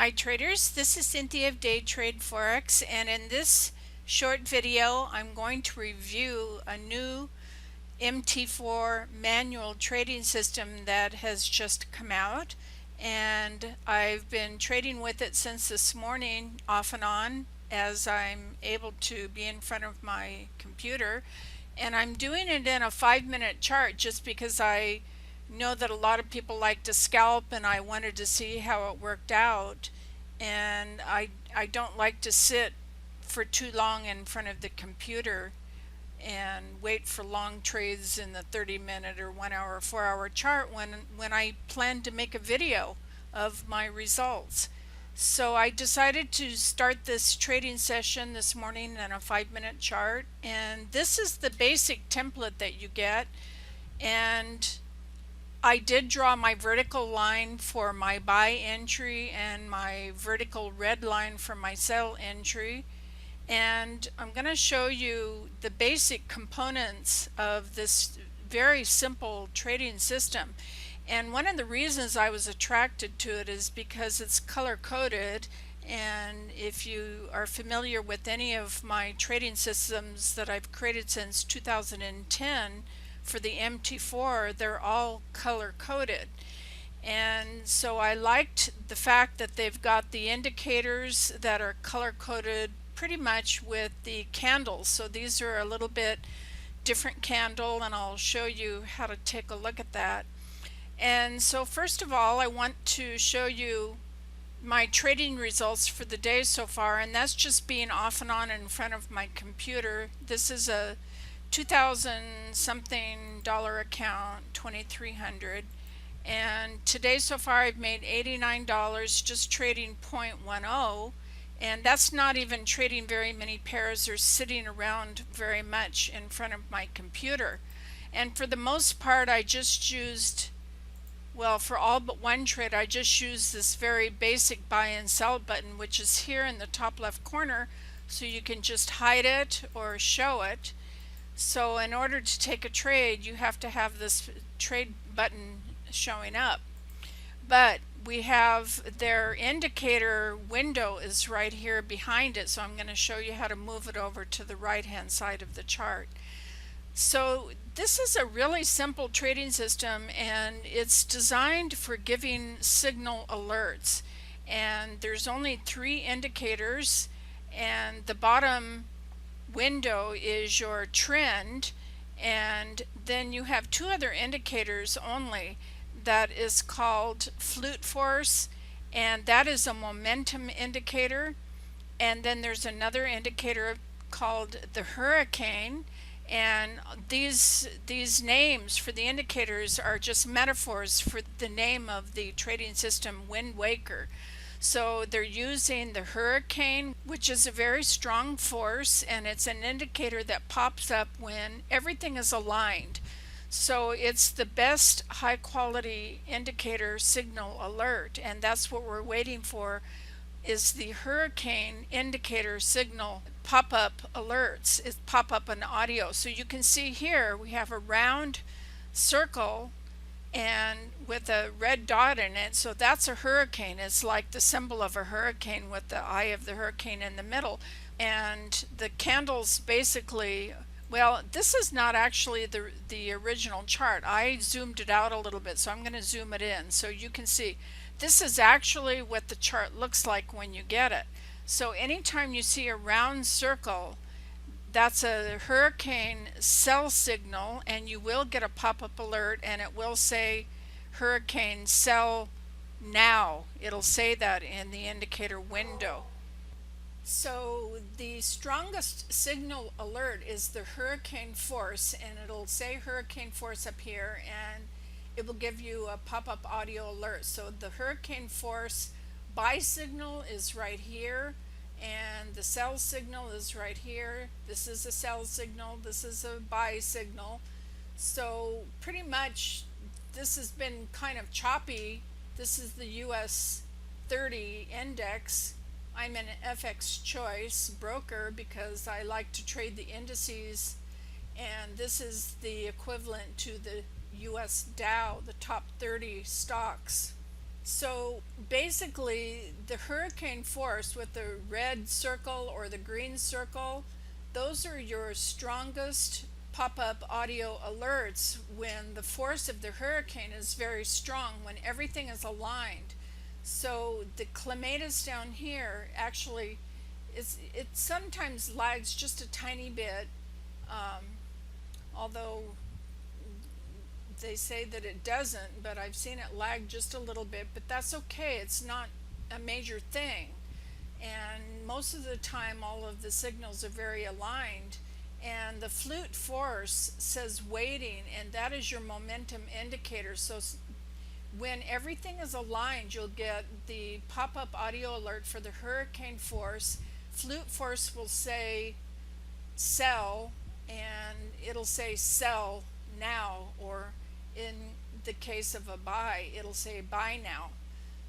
Hi traders, this is Cynthia of Day Trade Forex, and in this short video I'm going to review a new MT4 manual trading system that has just come out, and I've been trading with it since this morning off and on as I'm able to be in front of my computer, and I'm doing it in a 5-minute chart just because I know that a lot of people like to scalp, and I wanted to see how it worked out. And I don't like to sit for too long in front of the computer and wait for long trades in the 30-minute or 1 hour or 4 hour chart when I plan to make a video of my results. So I decided to start this trading session this morning in a 5-minute chart, and this is the basic template that you get. And I did draw my vertical line for my buy entry and my vertical red line for my sell entry, and I'm going to show you the basic components of this very simple trading system. And one of the reasons I was attracted to it is because it's color coded, and if you are familiar with any of my trading systems that I've created since 2010 for the MT4, they're all color coded. And so I liked the fact that they've got the indicators that are color coded pretty much with the candles. So these are a little bit different candle, and I'll show you how to take a look at that. And so first of all, I want to show you my trading results for the day so far, and that's just being off and on in front of my computer. This is a 2,000 something dollar account, 2,300, and today so far I've made $89 just trading 0.10, and that's not even trading very many pairs or sitting around very much in front of my computer. And for the most part I just used, well, for all but one trade I just used this very basic buy and sell button, which is here in the top left corner, so you can just hide it or show it. So in order to take a trade, you have to have this trade button showing up. But we have their indicator window is right here behind it, so I'm going to show you how to move it over to the right hand side of the chart. So this is a really simple trading system, and it's designed for giving signal alerts. And there's only 3 indicators, and the bottom window is your trend, and then you have 2 other indicators only. That is called flute force, and that is a momentum indicator. And then there's another indicator called the hurricane, and these names for the indicators are just metaphors for the name of the trading system WindWaker. So they're using the hurricane, which is a very strong force, and it's an indicator that pops up when everything is aligned. So it's the best high quality indicator signal alert, and that's what we're waiting for, is the hurricane indicator signal pop-up alerts. It pop up an audio. So you can see here we have a round circle and with a red dot in it, so that's a hurricane. It's like the symbol of a hurricane with the eye of the hurricane in the middle. And the candles basically, well, this is not actually the original chart. I zoomed it out a little bit, so I'm going to zoom it in so you can see. This is actually what the chart looks like when you get it. So anytime you see a round circle, that's a hurricane sell signal, and you will get a pop-up alert, and it will say hurricane sell now. It'll say that in the indicator window. So the strongest signal alert is the hurricane force, and it'll say hurricane force up here, and it will give you a pop-up audio alert. So the hurricane force buy signal is right here, and the sell signal is right here. This is a sell signal, this is a buy signal. So pretty much this has been kind of choppy. This is the US 30 index. I'm an FX choice broker because I like to trade the indices, and this is the equivalent to the US Dow, the top 30 stocks. So basically, the hurricane force with the red circle or the green circle, those are your strongest pop-up audio alerts when the force of the hurricane is very strong, when everything is aligned. So the clematis down here actually it sometimes lags just a tiny bit, although they say that it doesn't, but I've seen it lag just a little bit, but that's okay. It's not a major thing. And most of the time, all of the signals are very aligned. And the flute force says waiting, and that is your momentum indicator. So when everything is aligned, you'll get the pop-up audio alert for the hurricane force. Flute force will say sell, and it'll say sell now, or in the case of a buy, it'll say buy now.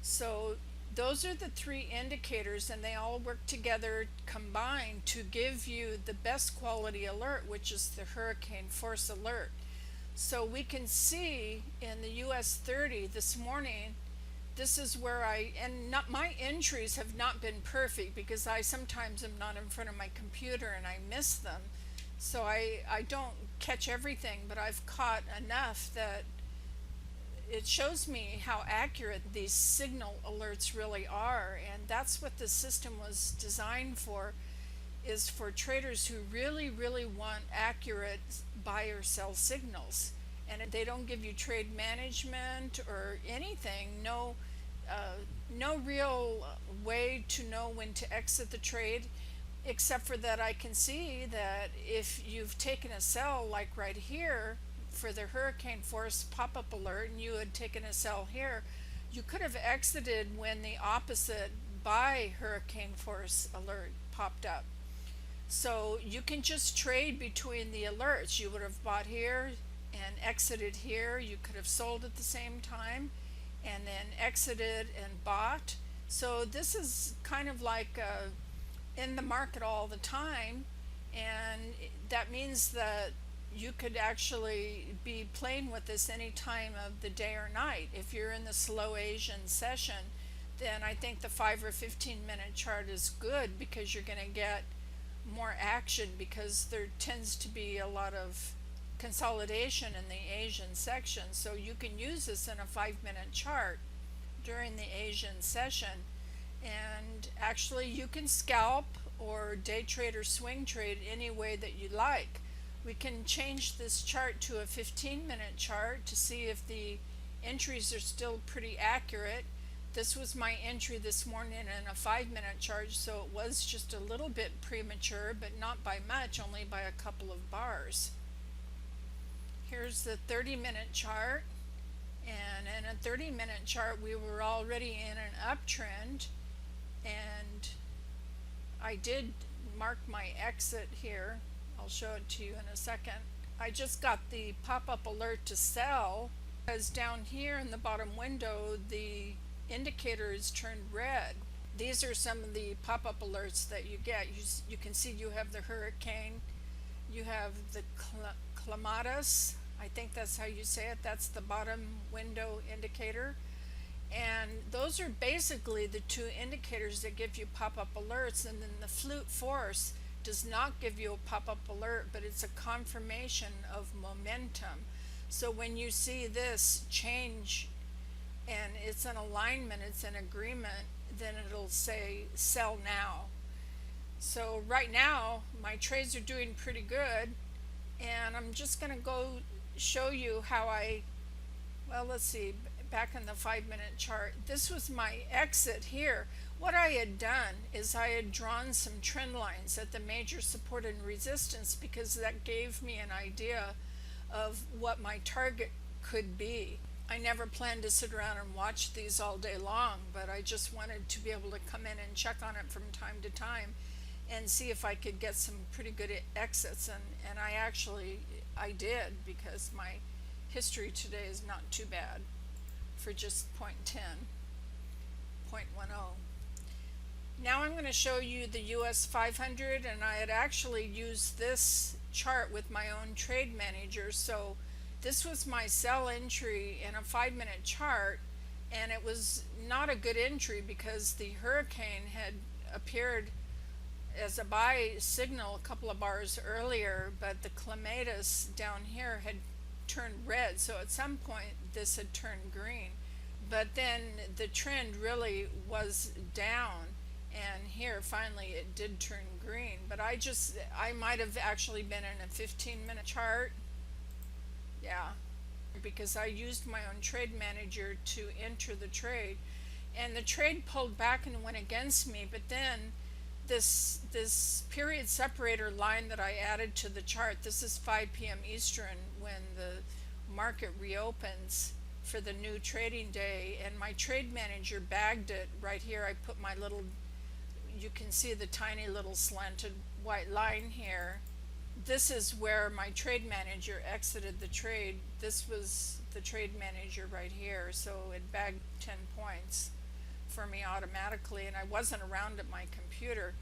So those are the three indicators, and they all work together combined to give you the best quality alert, which is the hurricane force alert. So we can see in the US 30 this morning, this is where my entries have not been perfect because I sometimes am not in front of my computer and I miss them. So I don't catch everything, but I've caught enough that it shows me how accurate these signal alerts really are. And that's what the system was designed for, is for traders who really want accurate buy or sell signals. And they don't give you trade management or anything, no real way to know when to exit the trade, except for that I can see that if you've taken a sell, like right here for the hurricane force pop-up alert, and you had taken a sell here, you could have exited when the opposite buy hurricane force alert popped up. So you can just trade between the alerts. You would have bought here and exited here. You could have sold at the same time and then exited and bought. So this is kind of like in the market all the time, and that means that you could actually be playing with this any time of the day or night. If you're in the slow Asian session, then I think the 5 or 15-minute chart is good because you're going to get more action, because there tends to be a lot of consolidation in the Asian section. So you can use this in a 5-minute chart during the Asian session, and actually you can scalp or day trade or swing trade any way that you like. We can change this chart to a 15-minute chart to see if the entries are still pretty accurate. This was my entry this morning in a 5-minute chart, so it was just a little bit premature, but not by much, only by a couple of bars. Here's the 30-minute chart, and in a 30-minute chart we were already in an uptrend, and I did mark my exit here. I'll show it to you in a second. I just got the pop-up alert to sell, because down here in the bottom window the indicator is turned red. These are some of the pop-up alerts that you get. You can see you have the hurricane, you have the clematis, I think that's how you say it, that's the bottom window indicator. And those are basically the two indicators that give you pop-up alerts. And then the flute force does not give you a pop-up alert, but it's a confirmation of momentum. So when you see this change and it's an alignment, it's an agreement, then it'll say sell now. So right now my trades are doing pretty good, and I'm just going to go show you how well, let's see, back in the 5-minute chart, this was my exit here. What I had done is I had drawn some trend lines at the major support and resistance, because that gave me an idea of what my target could be. I never planned to sit around and watch these all day long, but I just wanted to be able to come in and check on it from time to time and see if I could get some pretty good exits, and I did, because my history today is not too bad for just 0.10, 0.10. Now I'm going to show you the US 500, and I had actually used this chart with my own trade manager. So this was my sell entry in a 5-minute chart, and it was not a good entry because the hurricane had appeared as a buy signal a couple of bars earlier, but the clematis down here had turned red, so at some point this had turned green. But then the trend really was down, and here finally it did turn green. But I might have actually been in a 15-minute chart. Yeah, because I used my own trade manager to enter the trade, and the trade pulled back and went against me. But then this period separator line that I added to the chart, this is 5 p.m. Eastern when the market reopens for the new trading day, and my trade manager bagged it right here. I put my little, you can see the tiny little slanted white line here. This is where my trade manager exited the trade. This was the trade manager right here, so it bagged 10 points for me automatically, and I wasn't around at my computer.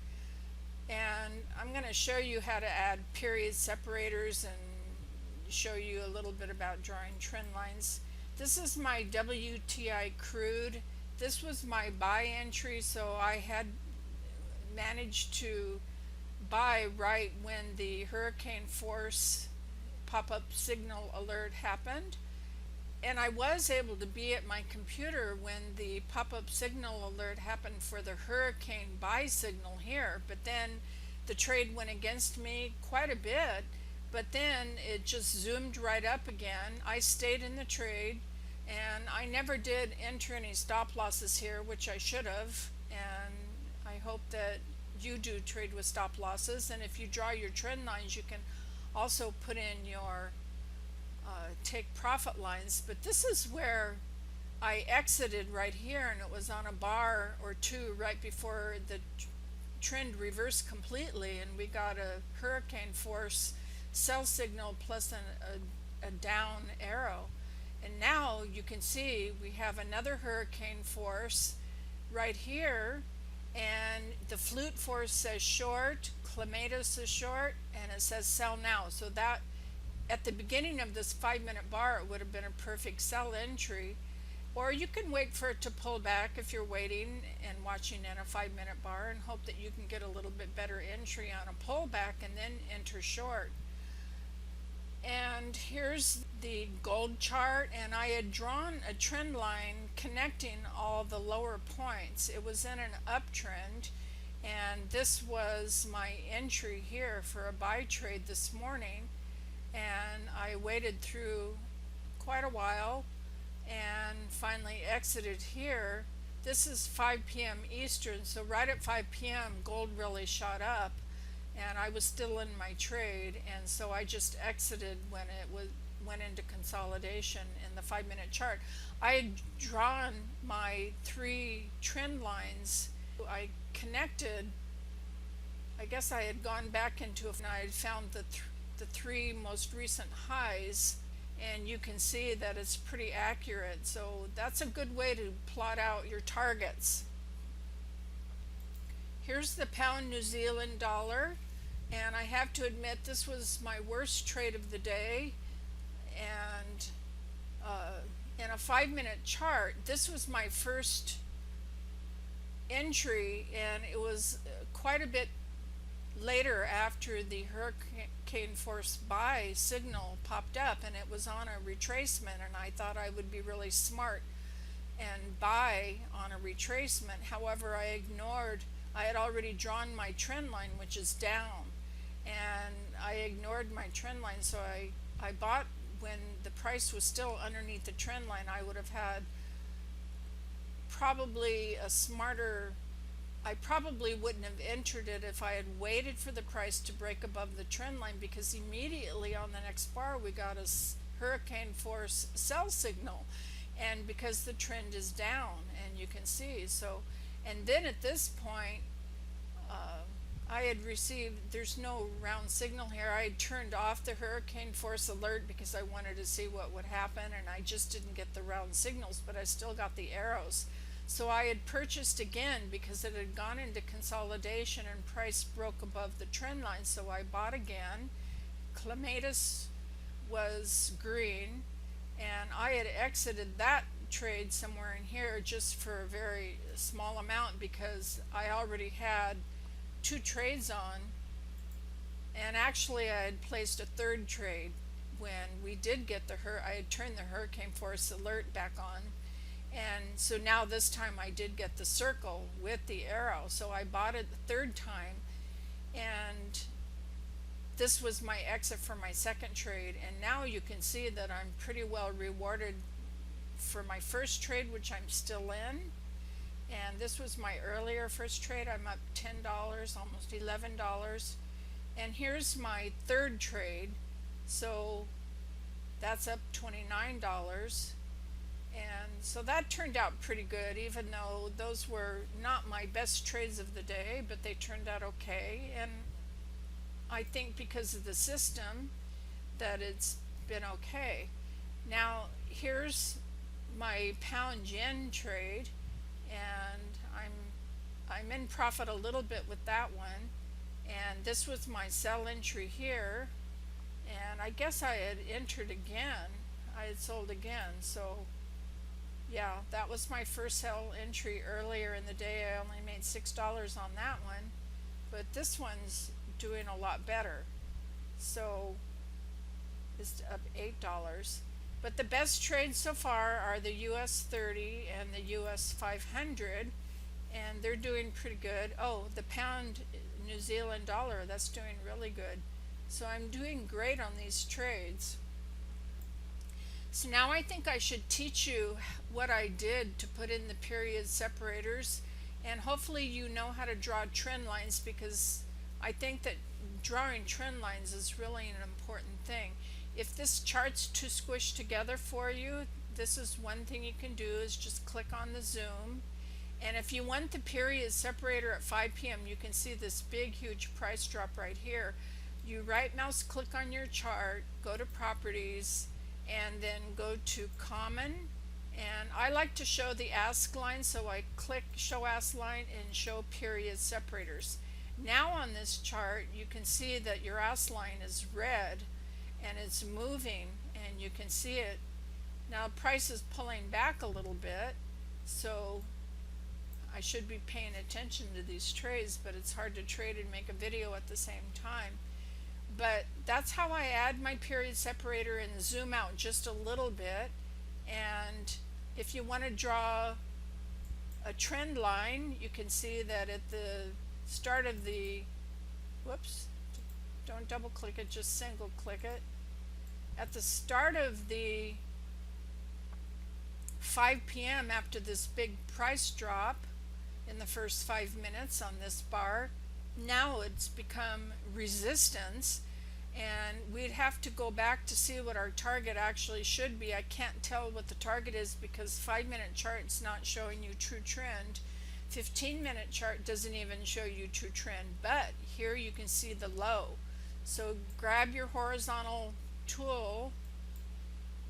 And I'm going to show you how to add period separators and show you a little bit about drawing trend lines. This is my WTI crude. This was my buy entry, so I had managed to buy right when the hurricane force pop-up signal alert happened, and I was able to be at my computer when the pop-up signal alert happened for the hurricane buy signal here. But then the trade went against me quite a bit, but then it just zoomed right up again. I stayed in the trade, and I never did enter any stop losses here, which I should have, and I hope that you do trade with stop losses. And if you draw your trend lines, you can also put in your take profit lines. But this is where I exited right here, and it was on a bar or two right before the trend reversed completely, and we got a hurricane force sell signal plus a down arrow. And now you can see we have another hurricane force right here, and the flute force says short, clematis is short, and it says sell now. So that at the beginning of this 5-minute bar, it would have been a perfect sell entry. Or you can wait for it to pull back if you're waiting and watching in a 5-minute bar, and hope that you can get a little bit better entry on a pullback and then enter short. And here's the gold chart, and I had drawn a trend line connecting all the lower points. It was in an uptrend, and this was my entry here for a buy trade this morning, and I waited through quite a while and finally exited here. This is 5 p.m. Eastern, so right at 5 p.m. gold really shot up, and I was still in my trade, and so I just exited when it went into consolidation in the 5-minute chart. I had drawn my 3 trend lines. I connected, I guess I had gone back into it, and I had found the 3 most recent highs, and you can see that it's pretty accurate. So that's a good way to plot out your targets. Here's the pound New Zealand dollar, and I have to admit this was my worst trade of the day. And in a 5-minute chart, this was my first entry, and it was quite a bit later after the hurricane force buy signal popped up, and it was on a retracement, and I thought I would be really smart and buy on a retracement. However, I had already drawn my trend line, which is down, and I ignored my trend line, so I bought when the price was still underneath the trend line. I would have had probably a smarter, I probably wouldn't have entered it if I had waited for the price to break above the trend line, because immediately on the next bar we got a hurricane force sell signal, and because the trend is down, and you can see. So, and then at this point I had received, there's no round signal here. I had turned off the hurricane force alert because I wanted to see what would happen, and I just didn't get the round signals, but I still got the arrows. So I had purchased again because it had gone into consolidation and price broke above the trend line, so I bought again. Clematis was green, and I had exited that trade somewhere in here just for a very small amount because I already had 2 trades on, and actually I had placed a 3rd trade when we did get I had turned the hurricane force alert back on, and so now this time I did get the circle with the arrow, so I bought it the 3rd time, and this was my exit for my 2nd trade, and now you can see that I'm pretty well rewarded for my 1st trade, which I'm still in. And this was my earlier 1st trade. I'm up $10, almost $11. And here's my 3rd trade, so that's up $29. And so that turned out pretty good, even though those were not my best trades of the day, but they turned out okay. And I think because of the system that it's been okay. Now here's my pound yen trade, and I'm in profit a little bit with that one, and this was my sell entry here, and I guess I had entered again, I had sold again, so yeah, that was my first sell entry earlier in the day. I only made $6 on that one, but this one's doing a lot better, so it's up $8. But the best trades so far are the US 30 and the US 500, and they're doing pretty good. Oh, the pound New Zealand dollar, that's doing really good. So I'm doing great on these trades. So now I think I should teach you what I did to put in the period separators, and hopefully you know how to draw trend lines, because I think that drawing trend lines is really an important thing. If this chart's too squished together for you, this is one thing you can do, is just click on the zoom. And if you want the period separator at 5 p.m., you can see this big huge price drop right here. You right mouse click on your chart, go to properties, and then go to common. And I like to show the ask line, so I click show ask line and show period separators. Now on this chart you can see that your ask line is red and it's moving, and you can see it. Now price is pulling back a little bit, so I should be paying attention to these trades, but it's hard to trade and make a video at the same time. But that's how I add my period separator and zoom out just a little bit. And if you want to draw a trend line, you can see that at the start of the, whoops, don't double click it, just single click it. At the start of the 5 p.m. after this big price drop in the first 5 minutes on this bar, now it's become resistance, and we'd have to go back to see what our target actually should be. I can't tell what the target is because 5-minute chart's not showing you true trend. 15-minute chart doesn't even show you true trend, but here you can see the low. So grab your horizontal tool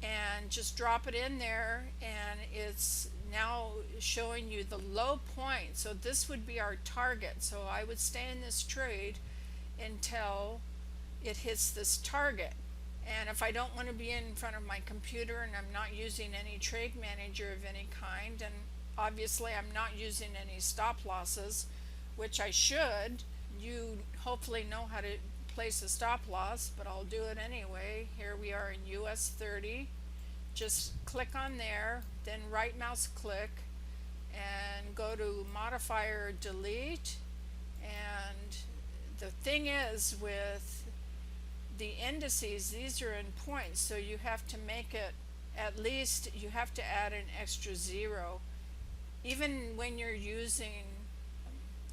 and just drop it in there, and it's now showing you the low point. So this would be our target. So I would stay in this trade until it hits this target. And if I don't want to be in front of my computer and I'm not using any trade manager of any kind, and obviously I'm not using any stop losses, which I should, you hopefully know how to place a stop loss, but I'll do it anyway. Here we are in US 30. Just click on there, then right mouse click and go to modifier delete. And the thing is, with the indices, these are in points, so you have to make it, at least you have to add an extra 0 even when you're using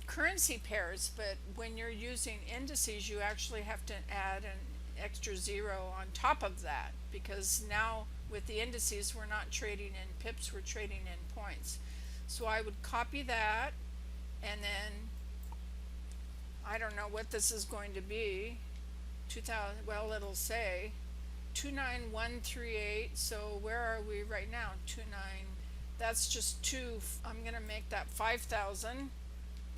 currency pairs. But when you're using indices, you actually have to add an extra 0 on top of that, because now with the indices we're not trading in pips, we're trading in points. So I would copy that, and then I don't know what this is going to be, 2000, well, it'll say 29138. So where are we right now? 29, that's just 2, I'm going to make that 5,000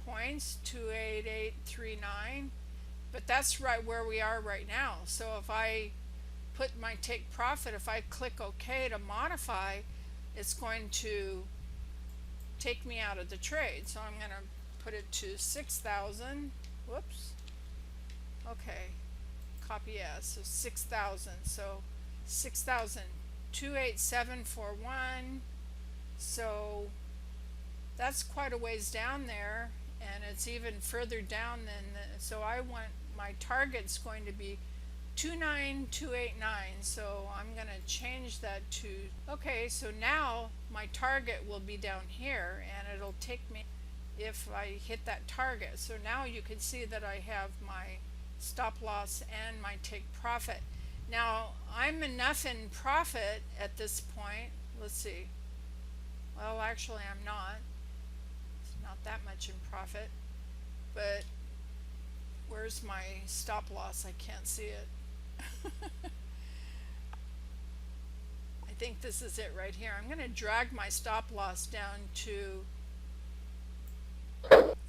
points, 28839, but that's right where we are right now. So if I put my take profit, if I click OK to modify, it's going to take me out of the trade. So I'm going to put it to 6,000. Whoops. Okay. Copy as. So 6,000. So 6,000. 28741. So that's quite a ways down there, and it's even further down than so I want my target's going to be 29289. So I'm going to change that to, okay, so now my target will be down here, and it'll take me if I hit that target. So now you can see that I have my stop loss and my take profit. Now I'm enough in profit at this point. Let's see. Well, actually I'm not. It's not that much in profit. But where's my stop loss? I can't see it. I think this is it right here. I'm going to drag my stop loss down to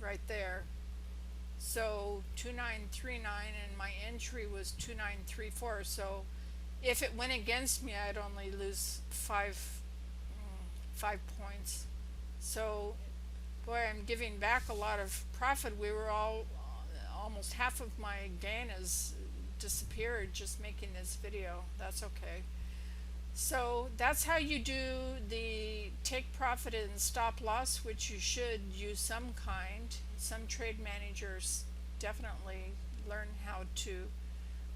right there. So 2939, and my entry was 2934. So if it went against me, I'd only lose five points. So boy, I'm giving back a lot of profit. We were almost half of my gain has disappeared just making this video. That's okay. So that's how you do the take profit and stop loss, which you should use some kind. Some trade managers definitely learn how to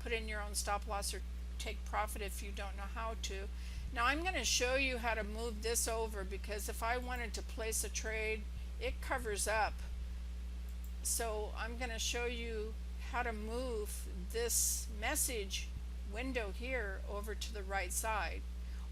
put in your own stop loss or take profit if you don't know how to. Now I'm going to show you how to move this over, because if I wanted to place a trade, it covers up. So I'm going to show you how to move this message window here over to the right side,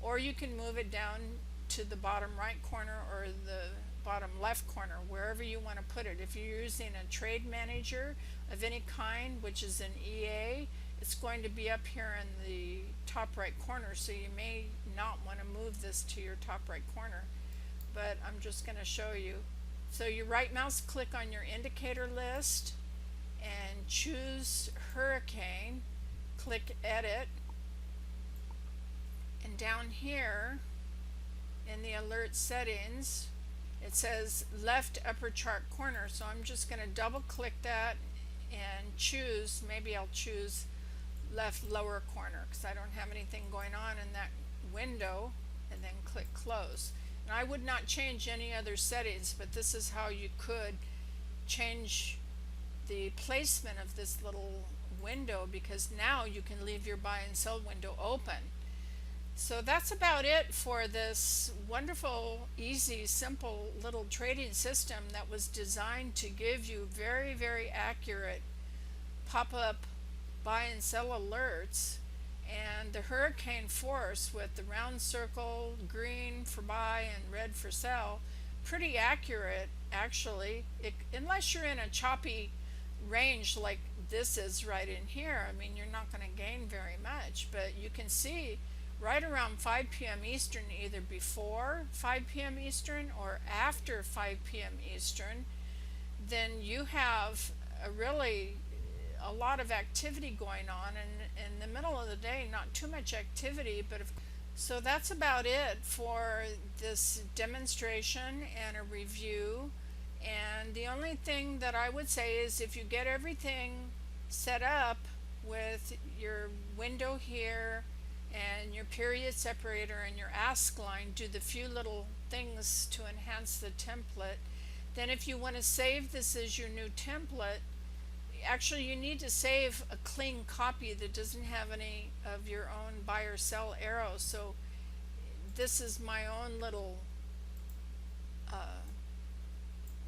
or you can move it down to the bottom right corner or the bottom left corner, wherever you want to put it. If you're using a trade manager of any kind, which is an EA, it's going to be up here in the top right corner, so you may not want to move this to your top right corner, but I'm just going to show you. So you right mouse click on your indicator list and choose Hurricane, click edit, and down here in the alert settings it says left upper chart corner. So I'm just going to double click that and choose, maybe I'll choose left lower corner because I don't have anything going on in that window, and then click close. And I would not change any other settings, but this is how you could change the placement of this little window, because now you can leave your buy and sell window open. So that's about it for this wonderful, easy, simple little trading system that was designed to give you very, very accurate pop-up buy and sell alerts. And the hurricane force with the round circle, green for buy and red for sell, pretty accurate actually, unless you're in a choppy range like this is right in here. I mean, you're not going to gain very much, but you can see right around 5 p.m. Eastern, either before 5 p.m. Eastern or after 5 p.m. Eastern, then you have a lot of activity going on, and in the middle of the day not too much activity. But so that's about it for this demonstration and a review. And the only thing that I would say is, if you get everything set up with your window here and your period separator and your ask line, do the few little things to enhance the template, then if you want to save this as your new template, actually you need to save a clean copy that doesn't have any of your own buy or sell arrows. So this is my own little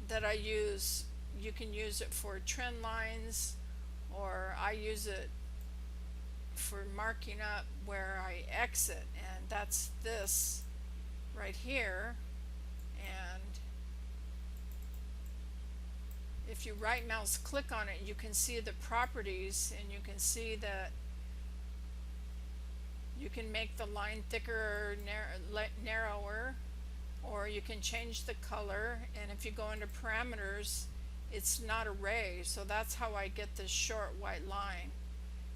that I use. You can use it for trend lines, or I use it for marking up where I exit, and that's this right here. And if you right mouse click on it, you can see the properties, and you can see that you can make the line thicker or narrower, or you can change the color. And if you go into parameters, it's not array, so that's how I get this short white line.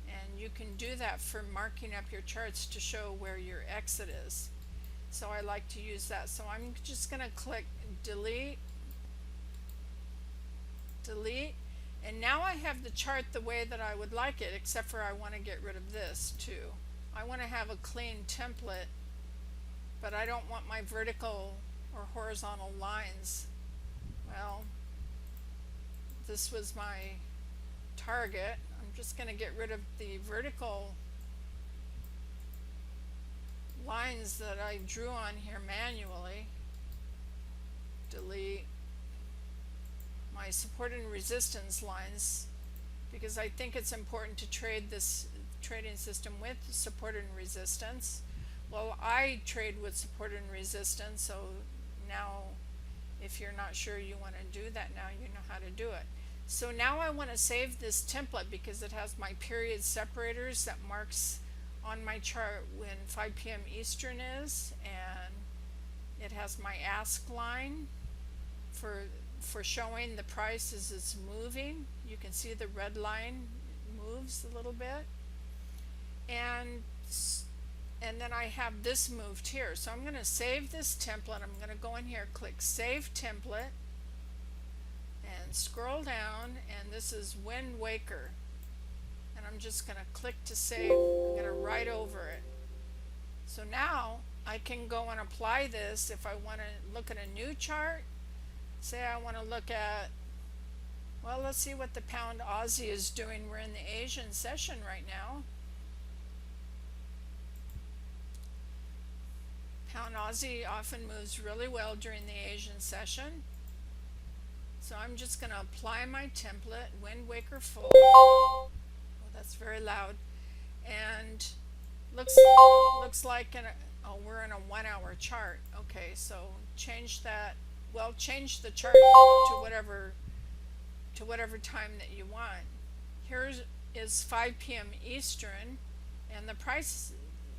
And you can do that for marking up your charts to show where your exit is. so I like to use that. So I'm just going to click delete, delete, and now I have the chart the way that I would like it, except for I want to get rid of this too. I want to have a clean template, but I don't want my vertical or horizontal lines. Well, this was my target. I'm just going to get rid of the vertical lines that I drew on here manually. Delete my support and resistance lines, because I think it's important to trade this trading system with support and resistance. Well, I trade with support and resistance, so now if you're not sure you want to do that, now you know how to do it. So now I want to save this template because it has my period separators that marks on my chart when 5 p.m. Eastern is, and it has my ask line for showing the price as it's moving. You can see the red line moves a little bit, and then I have this moved here. So I'm going to save this template. I'm going to go in here, click Save Template, and scroll down, and this is WindWaker. And I'm just going to click to save. I'm going to write over it. So now I can go and apply this if I want to look at a new chart. Say I want to look at, well, let's see what the pound Aussie is doing. We're in the Asian session right now. Pound Aussie often moves really well during the Asian session. So I'm just going to apply my template, WindWaker full. Oh, that's very loud. And looks like we're in a 1 hour chart. Okay, so change that. Well, change the chart to whatever time that you want. Here is 5 p.m. Eastern, and the price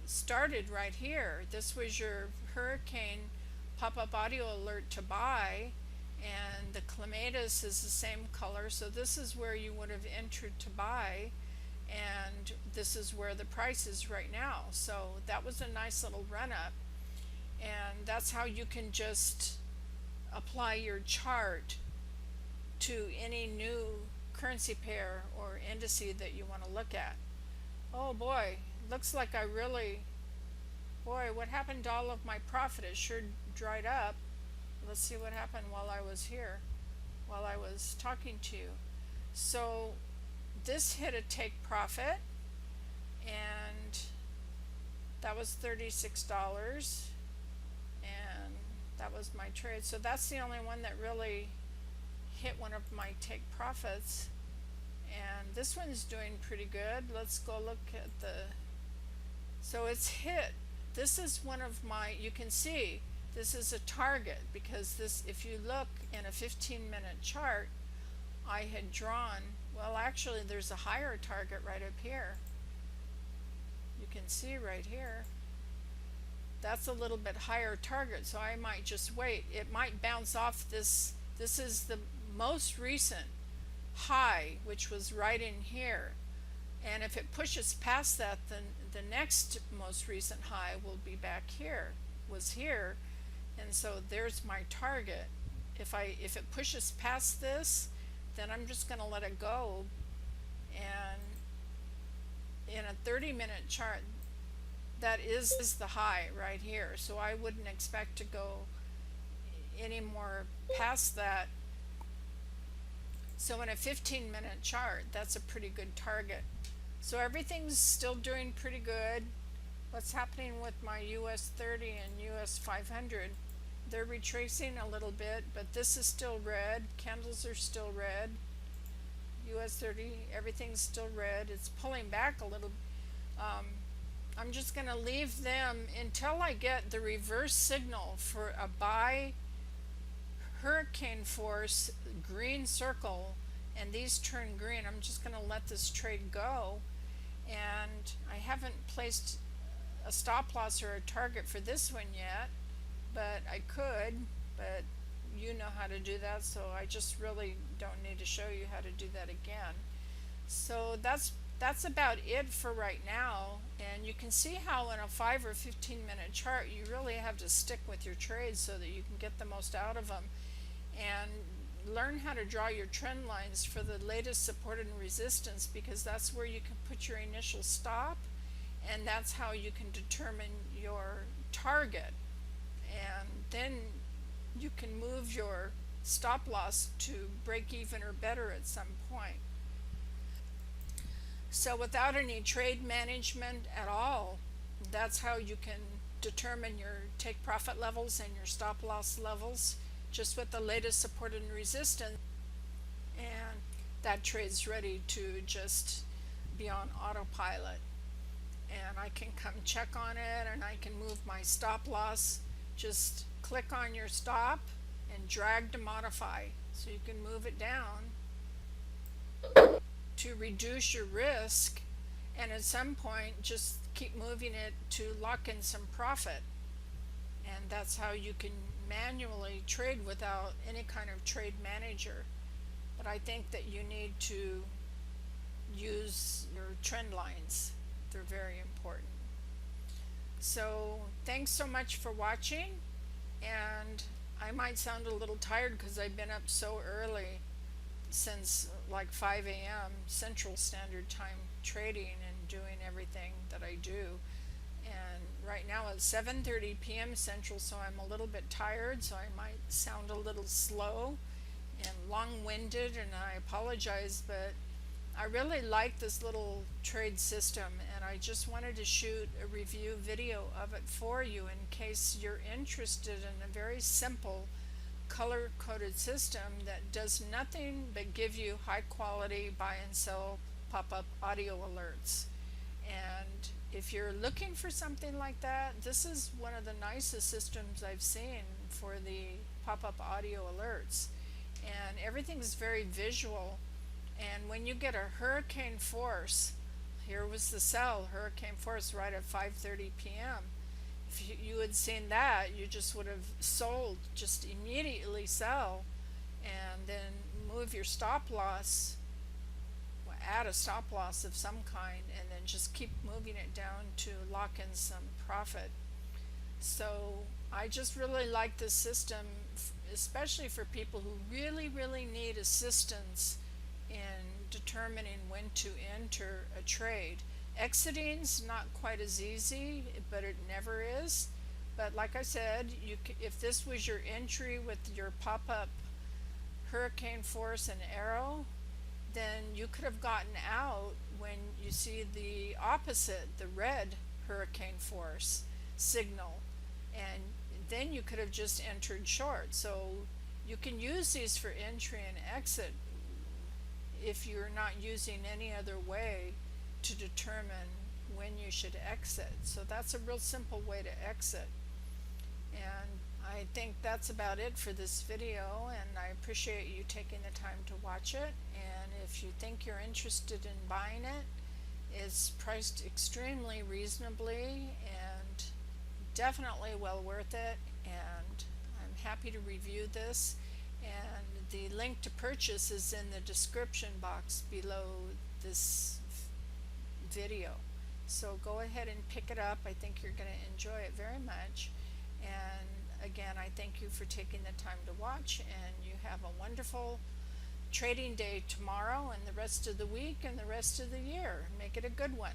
started right here. This was your hurricane pop-up audio alert to buy, and the clematis is the same color, so this is where you would have entered to buy, and this is where the price is right now. So that was a nice little run-up, and that's how you can just apply your chart to any new currency pair or indice that you want to look at. Oh boy, looks like what happened to all of my profit? It sure dried up. Let's see what happened while I was here, while I was talking to you. So this hit a take profit, and that was $36, and that was my trade. So that's the only one that really hit one of my take profits, and this one's doing pretty good. Let's go look at so it's hit. This is one of my, you can see this is a target, because this, if you look in a 15-minute chart, I had drawn, well, actually there's a higher target right up here. You can see right here. That's a little bit higher target, so I might just wait. It might bounce off this. This is the most recent high, which was right in here. And if it pushes past that, then the next most recent high will be back here, was here. And so there's my target. If it pushes past this, then I'm just going to let it go. And in a 30-minute chart, that is the high right here. So I wouldn't expect to go any more past that. So in a 15-minute chart, that's a pretty good target. So everything's still doing pretty good. What's happening with my US 30 and US 500? They're retracing a little bit, but this is still red. Candles are still red. US 30, everything's still red. It's pulling back a little. I'm just going to leave them until I get the reverse signal for a buy hurricane force green circle, and these turn green. I'm just going to let this trade go, and I haven't placed a stop loss or a target for this one yet, but I could, but you know how to do that, so I just really don't need to show you how to do that again. So that's that's about it for right now. And you can see how in a 5 or 15-minute chart you really have to stick with your trades so that you can get the most out of them, and learn how to draw your trend lines for the latest support and resistance, because that's where you can put your initial stop, and that's how you can determine your target, and then you can move your stop loss to break even or better at some point. So without any trade management at all, that's how you can determine your take profit levels and your stop loss levels, just with the latest support and resistance, and that trade's ready to just be on autopilot. And I can come check on it, and I can move my stop loss. Just click on your stop and drag to modify, so you can move it down to reduce your risk, and at some point just keep moving it to lock in some profit. And that's how you can manually trade without any kind of trade manager. But I think that you need to use your trend lines. They're very important. So thanks so much for watching, and I might sound a little tired because I've been up so early, since like 5 a.m. Central Standard Time, trading and doing everything that I do. And right now it's 7:30 p.m. Central, so I'm a little bit tired, so I might sound a little slow and long-winded, and I apologize, but I really like this little trade system, and I just wanted to shoot a review video of it for you in case you're interested in a very simple color-coded system that does nothing but give you high-quality buy and sell pop-up audio alerts. And if you're looking for something like that, this is one of the nicest systems I've seen for the pop-up audio alerts, and everything's very visual. And when you get a hurricane force, here was the sell, hurricane force right at 5:30 p.m. If you had seen that, you just would have sold, just immediately sell, and then move your stop loss, add a stop loss of some kind, and then just keep moving it down to lock in some profit. So I just really like this system, especially for people who really need assistance in determining when to enter a trade. Exiting's not quite as easy, but it never is. But like I said, if this was your entry with your pop-up hurricane force and arrow, then you could have gotten out when you see the opposite, the red hurricane force signal, and then you could have just entered short. So you can use these for entry and exit if you're not using any other way to determine when you should exit. So that's a real simple way to exit. And I think that's about it for this video, and I appreciate you taking the time to watch it. And if you think you're interested in buying it, it's priced extremely reasonably and definitely well worth it, and I'm happy to review this. And the link to purchase is in the description box below this video. So go ahead and pick it up. I think you're going to enjoy it very much. And again, I thank you for taking the time to watch, and you have a wonderful trading day tomorrow and the rest of the week and the rest of the year. Make it a good one.